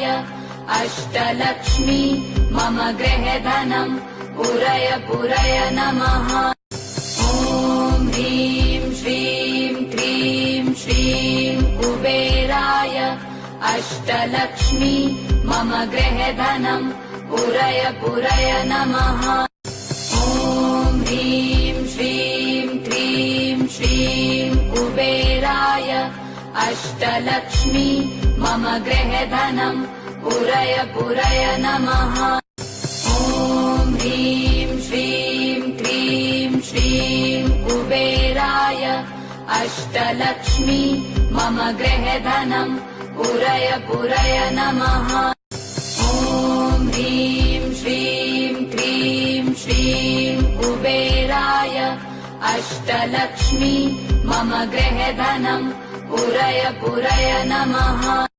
कुबेराय अष्टलक्ष्मी मम गृहे धनम् पुरय पुरय नमः। ॐ ह्रीं श्रीं क्रीं श्रीं कुबेराय अष्टलक्ष्मी मम गृहे धनम् पुरय पुरय नमः। ॐ ह्रीं श्रीं क्रीं श्रीं कुबेराय अष्टलक्ष्मी मम गृहे धनम् पुरय पुरय नमः। ॐ ह्रीं श्रीं क्रीं श्रीं कुबेराय अष्टलक्ष्मी मम गृहे धनम् पुरय पुरय नमः। ॐ ह्रीं श्रीं क्रीं श्रीं कुबेराय अष्टलक्ष्मी मम गृहे धनम् पुरय पुरय नमः।